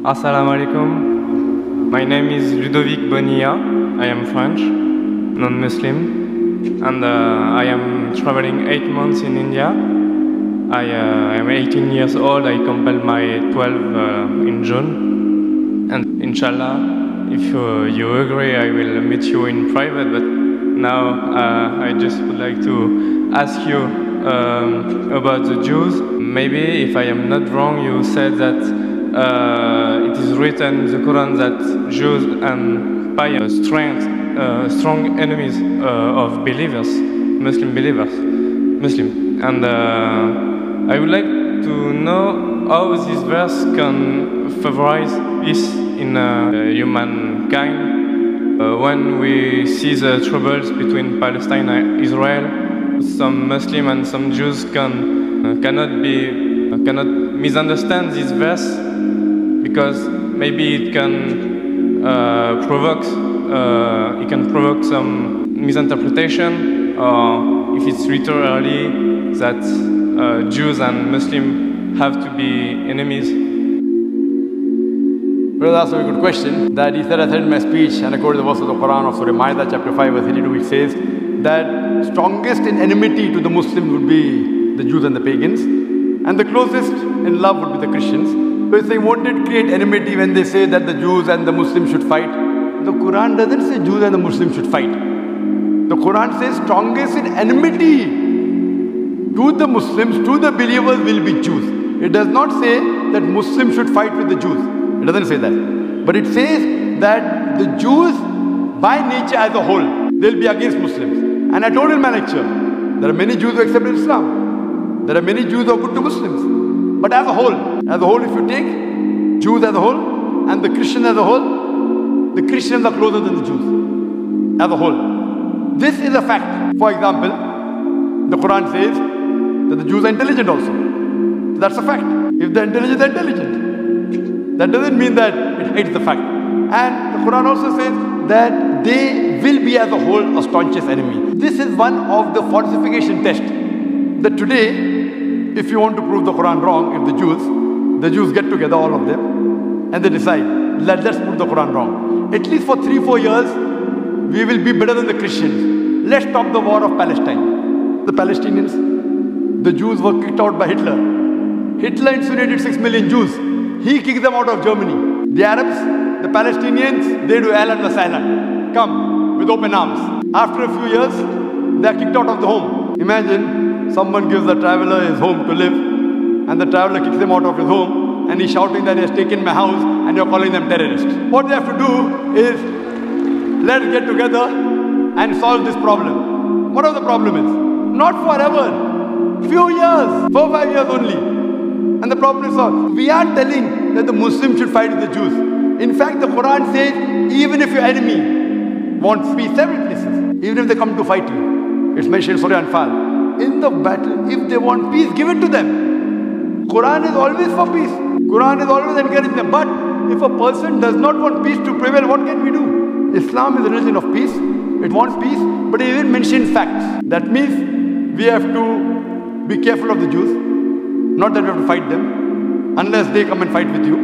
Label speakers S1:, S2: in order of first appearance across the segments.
S1: Assalamu alaikum. My name is Ludovic Bonilla. I am French, non-Muslim, and I am traveling 8 months in India. I am 18 years old. I completed my 12 in June. And inshallah, if you agree, I will meet you in private. But now I just would like to ask you about the Jews. Maybe if I am not wrong, you said that it is written in the Quran that Jews and pagans are strong enemies of believers, Muslim believers, And I would like to know how this verse can favorize peace in humankind. When we see the troubles between Palestine and Israel, some Muslim and some Jews cannot misunderstand this verse, because maybe it can provoke some misinterpretation, or if it's literally that Jews and Muslims have to be enemies.
S2: Brother asked a very good question. That he said, I said in my speech, and I quoted the verse of the Quran of Surah Ma'idah chapter 5 verse 82, which says that strongest in enmity to the Muslims would be the Jews and the pagans, and the closest in love would be the Christians. So it's saying, won't it create enmity when they say that the Jews and the Muslims should fight? The Quran doesn't say Jews and the Muslims should fight. The Quran says strongest in enmity to the Muslims, to the believers will be Jews. It does not say that Muslims should fight with the Jews. It doesn't say that. But it says that the Jews, by nature as a whole, they'll be against Muslims. And I told in my lecture, there are many Jews who accept Islam. There are many Jews who are good to Muslims. But as a whole, if you take Jews as a whole and the Christians as a whole, the Christians are closer than the Jews as a whole. This is a fact. For example, the Quran says that the Jews are intelligent also. So that's a fact. If they're intelligent, they're intelligent. That doesn't mean that it hides the fact. And the Quran also says that they will be as a whole a staunchest enemy. This is one of the falsification tests. That today, if you want to prove the Quran wrong, if the Jews get together, all of them, and they decide, let's prove the Quran wrong. At least for 3-4 years, we will be better than the Christians. Let's stop the war of Palestine. The Palestinians, the Jews were kicked out by Hitler. Hitler incinerated 6 million Jews. He kicked them out of Germany. The Arabs, the Palestinians, they do ahlan wa sahlan. Come with open arms. After a few years, they are kicked out of the home. Imagine someone gives the traveler his home to live, and the traveler kicks him out of his home, and he's shouting that he has taken my house, and you're calling them terrorists. What they have to do is, let's get together and solve this problem. What the problem is? Not forever. Few years, 4-5 years only. And the problem is solved. We are telling that the Muslims should fight with the Jews. In fact, the Quran says, even if your enemy wants peace, several places, even if they come to fight you, it's mentioned in Surah Anfal. In the battle, if they want peace, give it to them. Quran is always for peace. Quran is always encouraging them. But if a person does not want peace to prevail, what can we do? Islam is a religion of peace. It wants peace, but it even mentions facts. That means we have to be careful of the Jews. Not that we have to fight them, unless they come and fight with you.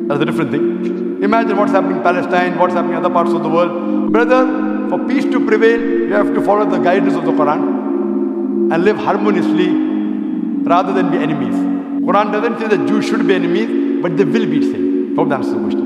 S2: That's a different thing. Imagine what's happening in Palestine, what's happening in other parts of the world. Brother, for peace to prevail, you have to follow the guidance of the Quran and live harmoniously rather than be enemies. Quran doesn't say that Jews should be enemies, but they will be, it says. Hope that answers the question.